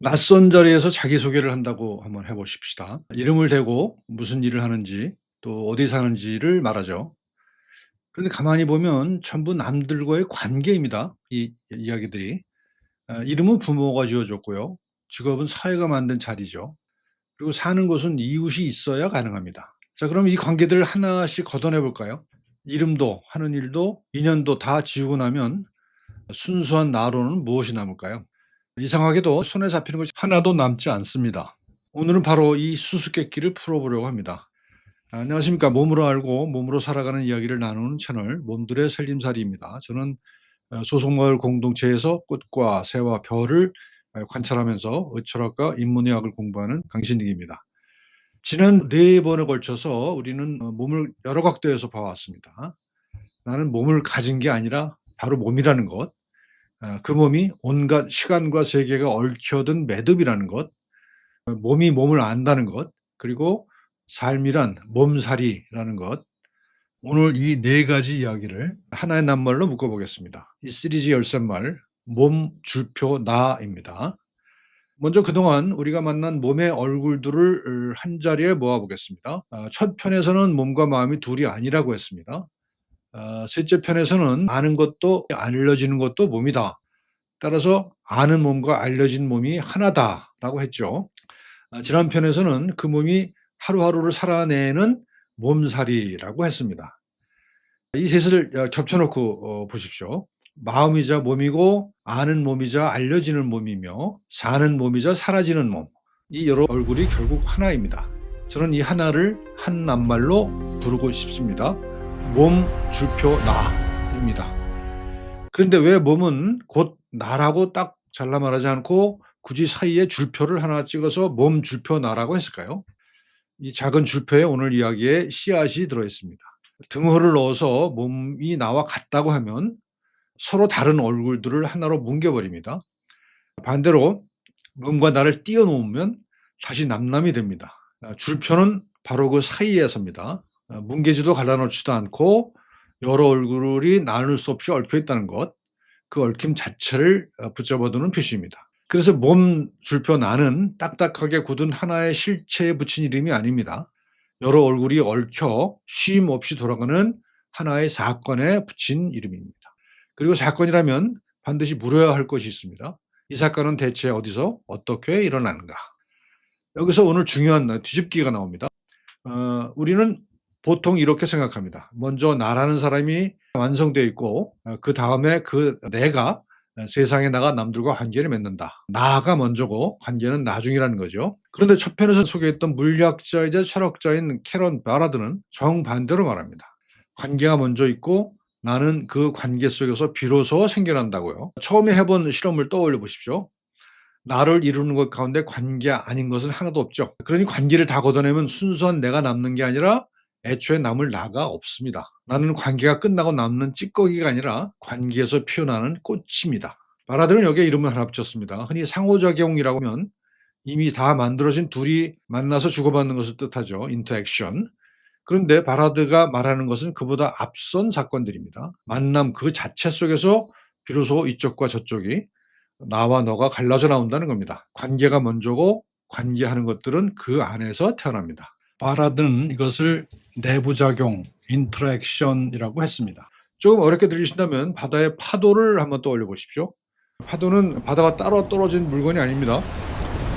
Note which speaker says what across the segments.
Speaker 1: 낯선 자리에서 자기소개를 한다고 한번 해 보십시다. 이름을 대고 무슨 일을 하는지 또 어디 사는지를 말하죠. 그런데 가만히 보면 전부 남들과의 관계입니다, 이 이야기들이. 이름은 부모가 지어 줬고요. 직업은 사회가 만든 자리죠. 그리고 사는 곳은 이웃이 있어야 가능합니다. 자, 그럼 이 관계들을 하나씩 걷어내 볼까요? 이름도 하는 일도 인연도 다 지우고 나면 순수한 나로는 무엇이 남을까요? 이상하게도 손에 잡히는 것이 하나도 남지 않습니다. 오늘은 바로 이 수수께끼를 풀어보려고 합니다. 안녕하십니까. 몸으로 알고 몸으로 살아가는 이야기를 나누는 채널 몸들의 살림살이입니다. 저는 소속마을 공동체에서 꽃과 새와 별을 관찰하면서 의철학과 인문의학을 공부하는 강신익입니다. 지난 4번에 걸쳐서 우리는 몸을 여러 각도에서 봐왔습니다. 나는 몸을 가진 게 아니라 바로 몸이라는 것, 그 몸이 온갖 시간과 세계가 얽혀든 매듭이라는 것, 몸이 몸을 안다는 것, 그리고 삶이란 몸살이라는 것. 오늘 이 4가지 이야기를 하나의 낱말로 묶어 보겠습니다. 이 시리즈 열쇠말 몸, 줄표, 나입니다. 먼저 그동안 우리가 만난 몸의 얼굴들을 한자리에 모아 보겠습니다. 첫 편에서는 몸과 마음이 둘이 아니라고 했습니다. 셋째 편에서는 아는 것도 알려지는 것도 몸이다. 따라서 아는 몸과 알려진 몸이 하나다라고 했죠. 지난 편에서는 그 몸이 하루하루를 살아내는 몸살이라고 했습니다. 이 셋을 겹쳐 놓고 보십시오. 마음이자 몸이고 아는 몸이자 알려지는 몸이며 사는 몸이자 사라지는 몸. 이 여러 얼굴이 결국 하나입니다. 저는 이 하나를 한 낱말로 부르고 싶습니다. 몸, 줄표, 나입니다. 그런데 왜 몸은 곧 나라고 딱 잘라 말하지 않고 굳이 사이에 줄표를 하나 찍어서 몸, 줄표, 나라고 했을까요? 이 작은 줄표에 오늘 이야기에 씨앗이 들어 있습니다. 등호를 넣어서 몸이 나와 같다고 하면 서로 다른 얼굴들을 하나로 뭉개 버립니다. 반대로 몸과 나를 띄어 놓으면 다시 남남이 됩니다. 줄표는 바로 그 사이에 섭니다. 뭉개지도 갈라 놓지도 않고 여러 얼굴이 나눌 수 없이 얽혀 있다는 것, 그 얽힘 자체를 붙잡아 두는 표시입니다. 그래서 몸, 줄표, 나는 딱딱하게 굳은 하나의 실체에 붙인 이름이 아닙니다. 여러 얼굴이 얽혀 쉼 없이 돌아가는 하나의 사건에 붙인 이름입니다. 그리고 사건이라면 반드시 물어야 할 것이 있습니다. 이 사건은 대체 어디서 어떻게 일어나는가? 여기서 오늘 중요한 뒤집기가 나옵니다. 우리는 보통 이렇게 생각합니다. 먼저 나라는 사람이 완성되어 있고 그다음에 그 내가 세상에 나가 남들과 관계를 맺는다. 나가 먼저고 관계는 나중이라는 거죠. 그런데 첫 편에서 소개했던 물리학자이자 철학자인 캐런 바라드는 정반대로 말합니다. 관계가 먼저 있고 나는 그 관계 속에서 비로소 생겨난다고요. 처음에 해본 실험을 떠올려 보십시오. 나를 이루는 것 가운데 관계 아닌 것은 하나도 없죠. 그러니 관계를 다 걷어내면 순수한 내가 남는 게 아니라 애초에 남을 나가 없습니다. 나는 관계가 끝나고 남는 찌꺼기가 아니라 관계에서 피어나는 꽃입니다. 바라드는 여기에 이름을 하나 붙였습니다. 흔히 상호작용이라고 하면 이미 다 만들어진 둘이 만나서 주고받는 것을 뜻하죠. 인터액션. 그런데 바라드가 말하는 것은 그보다 앞선 사건들입니다. 만남 그 자체 속에서 비로소 이쪽과 저쪽이 나와 너가 갈라져 나온다는 겁니다. 관계가 먼저고 관계하는 것들은 그 안에서 태어납니다. 바라드는 이것을 내부작용, 인터랙션이라고 했습니다. 조금 어렵게 들리신다면 바다의 파도를 한번 떠올려 보십시오. 파도는 바다와 따로 떨어진 물건이 아닙니다.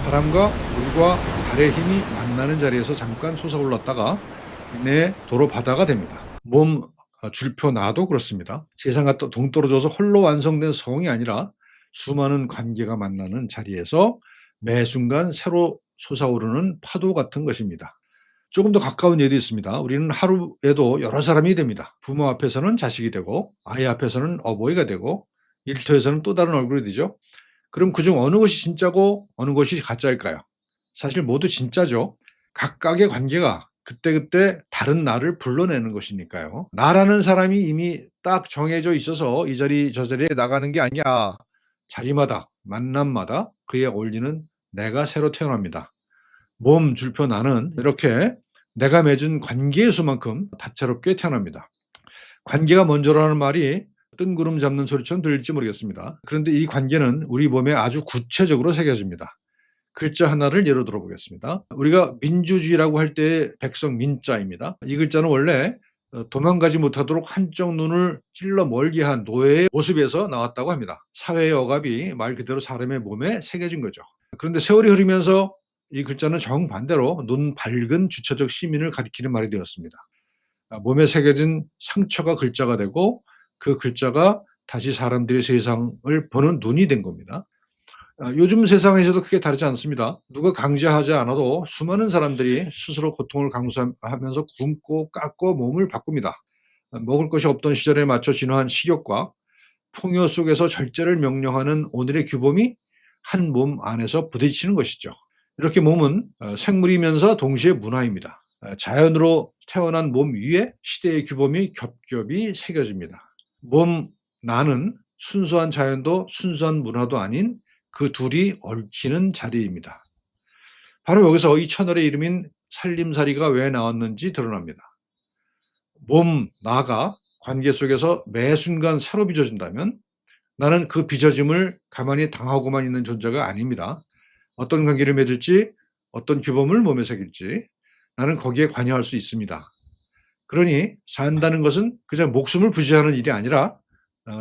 Speaker 1: 바람과 물과 달의 힘이 만나는 자리에서 잠깐 솟아올랐다가 내 도로 바다가 됩니다. 몸, 줄표 나도 그렇습니다. 세상과 동떨어져서 홀로 완성된 성이 아니라 수많은 관계가 만나는 자리에서 매 순간 새로 솟아오르는 파도 같은 것입니다. 조금 더 가까운 예도 있습니다. 우리는 하루에도 여러 사람이 됩니다. 부모 앞에서는 자식이 되고 아이 앞에서는 어버이가 되고 일터에서는 또 다른 얼굴이 되죠. 그럼 그중 어느 것이 진짜고 어느 것이 가짜일까요? 사실 모두 진짜죠. 각각의 관계가 그때그때 다른 나를 불러내는 것이니까요. 나라는 사람이 이미 딱 정해져 있어서 이 자리 저 자리에 나가는 게 아니야. 자리마다 만남마다 그에 어울리는 내가 새로 태어납니다. 몸 줄표 나는 이렇게 내가 맺은 관계의 수만큼 다채롭게 태어납니다. 관계가 먼저라는 말이 뜬구름 잡는 소리처럼 들릴지 모르겠습니다. 그런데 이 관계는 우리 몸에 아주 구체적으로 새겨집니다. 글자 하나를 예로 들어 보겠습니다. 우리가 민주주의라고 할 때의 백성 민자입니다. 이 글자는 원래 도망가지 못하도록 한쪽 눈을 찔러 멀게 한 노예의 모습에서 나왔다고 합니다. 사회의 억압이 말 그대로 사람의 몸에 새겨진 거죠. 그런데 세월이 흐르면서 이 글자는 정반대로 눈 밝은 주체적 시민을 가리키는 말이 되었습니다. 몸에 새겨진 상처가 글자가 되고 그 글자가 다시 사람들의 세상을 보는 눈이 된 겁니다. 요즘 세상에서도 크게 다르지 않습니다. 누가 강제하지 않아도 수많은 사람들이 스스로 고통을 감수하면서 굶고 깎고 몸을 바꿉니다. 먹을 것이 없던 시절에 맞춰 진화한 식욕과 풍요 속에서 절제를 명령하는 오늘의 규범이 한 몸 안에서 부딪히는 것이죠. 이렇게 몸은 생물이면서 동시에 문화입니다. 자연으로 태어난 몸 위에 시대의 규범이 겹겹이 새겨집니다. 몸 나는 순수한 자연도 순수한 문화도 아닌 그 둘이 얽히는 자리입니다. 바로 여기서 이 채널의 이름인 살림살이가 왜 나왔는지 드러납니다. 몸, 나가 관계 속에서 매 순간 새로 빚어진다면 나는 그 빚어짐을 가만히 당하고만 있는 존재가 아닙니다. 어떤 관계를 맺을지, 어떤 규범을 몸에 새길지 나는 거기에 관여할 수 있습니다. 그러니 산다는 것은 그저 목숨을 부지하는 일이 아니라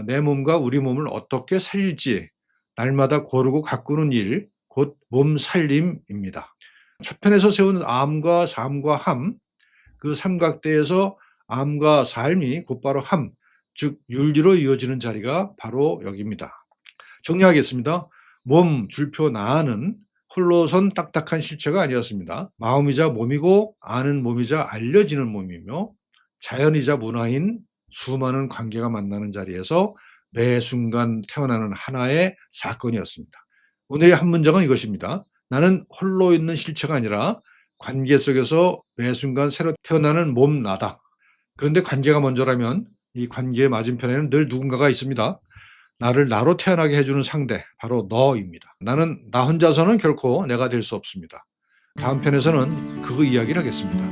Speaker 1: 내 몸과 우리 몸을 어떻게 살릴지 날마다 고르고 가꾸는 일, 곧 몸살림입니다. 첫 편에서 세운 암과 삶과 함, 그 삼각대에서 암과 삶이 곧바로 함, 즉 윤리로 이어지는 자리가 바로 여기입니다. 정리하겠습니다. 몸, 줄표 나는 홀로선 딱딱한 실체가 아니었습니다. 마음이자 몸이고 아는 몸이자 알려지는 몸이며 자연이자 문화인 수많은 관계가 만나는 자리에서 매 순간 태어나는 하나의 사건이었습니다. 오늘의 한 문장은 이것입니다. 나는 홀로 있는 실체가 아니라 관계 속에서 매 순간 새로 태어나는 몸 나다. 그런데 관계가 먼저라면 이 관계의 맞은편에는 늘 누군가가 있습니다. 나를 나로 태어나게 해주는 상대, 바로 너입니다. 나는 나 혼자서는 결코 내가 될 수 없습니다. 다음 편에서는 그 이야기를 하겠습니다.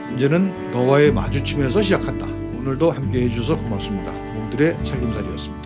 Speaker 1: 문제는 너와의 마주침에서 시작한다. 오늘도 함께해 주셔서 고맙습니다. 몸들의 살림살이였습니다.